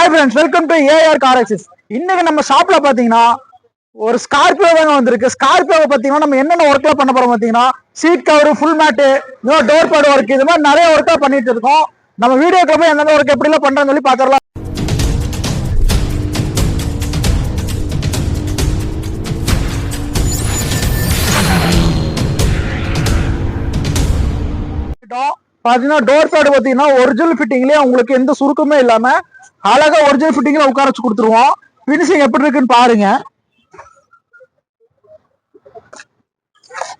Friends, welcome to AR car access. இன்னைக்கு நம்ம ஷாப்ல பாத்தீங்கன்னா ஒரு ஸ்கார்பியோ தாங்க வந்திருக்கு. ஸ்கார்பியோவை பாத்தீங்கன்னா நம்ம என்னென்ன ஒர்க்லாம் பண்ண போறோம் பாத்தீங்கன்னா, seat cover, full mat, door pad work, இது மாதிரி நிறைய ஒர்க்கா பண்ணிட்டு இருக்கோம். நம்ம வீடியோக்கு போய் எந்தெந்த ஒர்க் எப்படிலாம் பண்றோம்னு சொல்லி பாத்திரலாம். பாத்தீங்கன்னா டோர் பேட் பாத்தீங்கன்னா ஒரிஜினல் ஃபிட்டிங்லயே உங்களுக்கு எந்த சுருக்கமே இல்லாம அழகா ஒரிஜினல் ஃபிட்டிங்ல உட்கார வச்சு கொடுத்துருவோம். பினிஷிங் எப்படி இருக்குன்னு பாருங்க.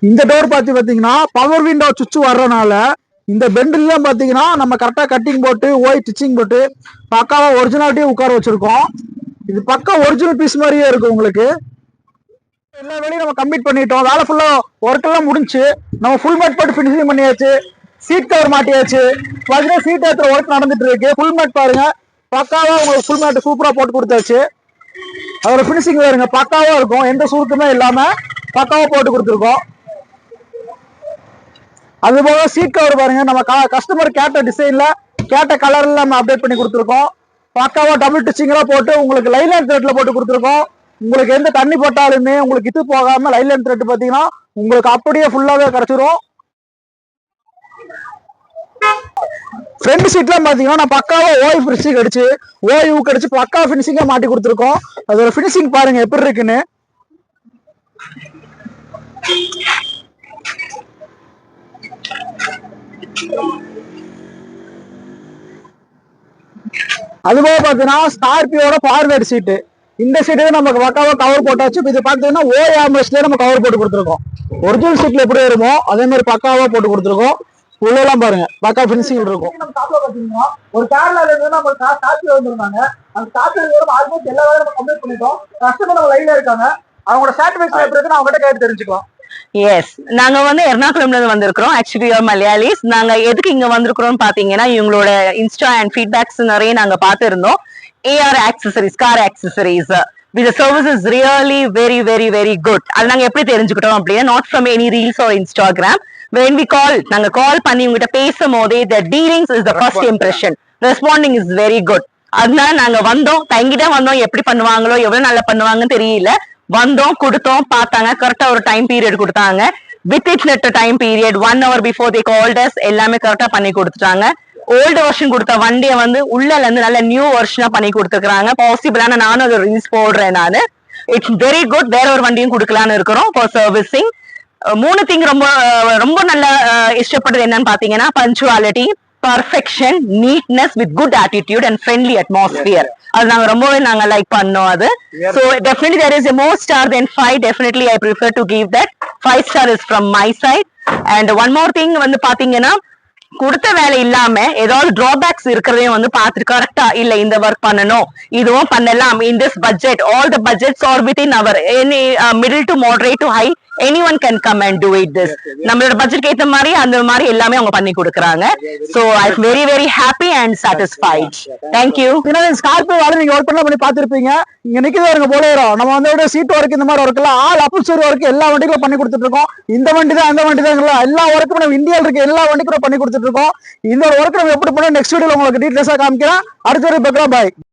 இந்த டோர் பாத்தீங்கன்னா பவர் விண்டோ சுவிட்ச் வர்றதுனால இந்த பெண்டில்லாம் பாத்தீங்கன்னா நம்ம கரெக்டா கட்டிங் போட்டு ஸ்டிச்சிங் போட்டு பக்காவா ஒரிஜினாலிட்டியே உட்கார வச்சிருக்கோம். இது பக்கா ஒரிஜினல் பீஸ் மாதிரியே இருக்கும். உங்களுக்கு எல்லா வேலையும் நம்ம கம்ப்ளீட் பண்ணிட்டோம். வேலை ஃபுல்லா ஒர்க் எல்லாம் முடிஞ்சு நம்ம ஃபுல் மேட் போட்டு பினிஷிங் பண்ணியாச்சு. சீட் கவர் மாட்டியாச்சு. பாத்தீங்கன்னா சீட் ஏத்துற ஒர்க் நடந்துட்டு இருக்கு. ஃபுல் மேட் பாருங்க, பக்காவா உங்களுக்கு ஃபுல் மேட் சூப்பரா போட்டு கொடுத்தாச்சு. அதோட பினிஷிங் பாருங்க, பக்காவா இருக்கும். எந்த சுருக்குமே இல்லாம பக்காவா போட்டு கொடுத்துருக்கோம். அது போக சீட் கவர் பாருங்க, நம்ம கஸ்டமர் கேட்ட டிசைன்ல கேட்ட கலர்ல நம்ம அப்டேட் பண்ணி கொடுத்துருக்கோம். பக்காவா டபுள் டிச்சிங்கா போட்டு உங்களுக்கு லைன் த்ரெட்ல போட்டு கொடுத்துருக்கோம். உங்களுக்கு எந்த தண்ணி போட்டாலுமே உங்களுக்கு இது போகாம லைன் த்ரெட் பாத்தீங்கன்னா உங்களுக்கு அப்படியே ஃபுல்லாவே கிடைச்சிரும். ஃப்ரண்ட் சீட்லாம் பாத்தீங்கன்னா நான் பக்காவா ஓய் ஃபினிஷிங் அடிச்சு ஓய்வு கடிச்சு பக்கா ஃபினிஷிங்கா மாட்டி கொடுத்துருக்கோம். அதோட ஃபினிஷிங் பாருங்க எப்படி இருக்குன்னு. அதுபோக பாத்தீங்கன்னா ஸ்கார்பியோட ஃபார்வேர்டு சீட்டு, இந்த சீட்டு நமக்கு பக்காவா கவர் போட்டாச்சு. இது பாத்தீங்கன்னா ஓய் ஆம்ரெஸ்ட்லயே நம்ம கவர் போட்டு கொடுத்துருக்கோம். ஒரிஜினல் சீட்ல எப்படி வருமோ அதே மாதிரி பக்காவா போட்டு கொடுத்துருக்கோம். உள்ளெல்லாம் பாருங்க பக்கா பினிஷிங் இருக்கும். ஒரு கேரளால இருந்து நம்ம ஸ்கார்பியோ வந்திருந்தாங்க. அந்த ஸ்கார்பியோ ஆல்மோஸ்ட் எல்லா வேலையும் நம்ம கம்ப்ளீட் பண்ணிட்டோம். கஸ்டமர் நம்ம லைன்ல இருக்காங்க. அவங்களோட சாட்டிஸ்ஃபேக்ஷன் எப்படி இருக்குன்னு அவங்க கிட்ட கேட்டு தெரிஞ்சுக்கலாம். எஸ், நாங்க வந்து எர்ணாகுளம்ல இருந்து வந்திருக்கிறோம். ஆக்சுவலி மலையாளிஸ். நாங்க எதுக்கு இங்க வந்திருக்கிறோம்னு பாத்தீங்கன்னா, இவங்களோட இன்ஸ்டா அண்ட் ஃபீட்பேக்ஸ் நிறைய நாங்க பார்த்திருந்தோம். AR accessories, car accessories with the service is really very good. அது நாங்க எப்படி தெரிஞ்சுக்கிட்டோம் அப்படின்னா, not from any reels or Instagram. when we call, நாங்க கால் பண்ணி உங்ககிட்ட பேசும்போதே the dealings is the first impression, responding is very good. அதனால நாங்க வந்தோம், தங்கிட்டே வந்தோம். எப்படி பண்ணுவாங்களோ எவ்வளவு நல்லா பண்ணுவாங்கன்னு தெரியல. வந்தோம், கொடுத்தோம், பார்த்தாங்க. கரெக்டா ஒரு டைம் பீரியட் கொடுத்தாங்க. With it net time period 1 hour before they called us. எல்லாமே கரெக்டா பண்ணி கொடுத்துட்டாங்க. ஓல்டு வெர்ஷன் கொடுத்த வண்டியை வந்து உள்ள இருந்து நல்ல நியூ வெர்ஷனா பண்ணி கொடுத்துருக்காங்க. பாசிபிளான நானும் ஒரு ரீல்ஸ் போடுறேன். நானு இட்ஸ் வெரி குட். வேற ஒரு வண்டியும் கொடுக்கலான்னு இருக்கிறோம் ஃபார் சர்வீசிங். 3 திங் ரொம்ப ரொம்ப நல்ல இஷ்டப்பட்டது என்னன்னு பாத்தீங்கன்னா, punctuality, perfection, neatness with good attitude and friendly atmosphere. அது நாங்க ரொம்பவே நாங்க லைக் பண்ணோம். அது so definitely there is a more star than 5. definitely I prefer to give that 5 star is from my side. and one more thing வந்து பாத்தீங்கன்னா, கொடுத்த வேலை இல்லாம ஏதாவது டிராபேக்ஸ் இருக்கிறதையும் வந்து பார்த்துட்டு கரெக்டா இல்ல இந்த ஒர்க் பண்ணணும், இதுவும் பண்ணலாம். in this budget, all the budgets are within our any middle to moderate to high, anyone can come and do it this. நம்மளோட பட்ஜெட்க்கு ஏத்த மாதிரி அந்த மாதிரி எல்லாமே அவங்க பண்ணி கொடுக்கறாங்க. so I'm very happy and satisfied. thank you. Scorpio வால நீங்க ஒர்க் பண்ணி பாத்துருப்பீங்க. இங்க நிக்குது போலேரோ, நம்ம வந்து சீட் ஒர்க் இந்த மாதிரி ஒர்க் எல்லாம் ஆல் அப்சர் ஒர்க் எல்லா வண்டிகளும் பண்ணி கொடுத்துட்டு இருக்கோம். இந்த வண்டி தான் அந்த வண்டி தான் எல்லா ஒர்க்கும் நம்ம இந்தியால இருக்க எல்லா வண்டிக்கும் பண்ணி கொடுத்துட்டு இருக்கோம். இந்த ஒர்க் நம்ம எப்படி பண்ண நெக்ஸ்ட் வீடியோல உங்களுக்கு டீடைல்ஸா காமிக்கிறேன். அடுத்த வீடியோ பார்க்கலாம். பாய்.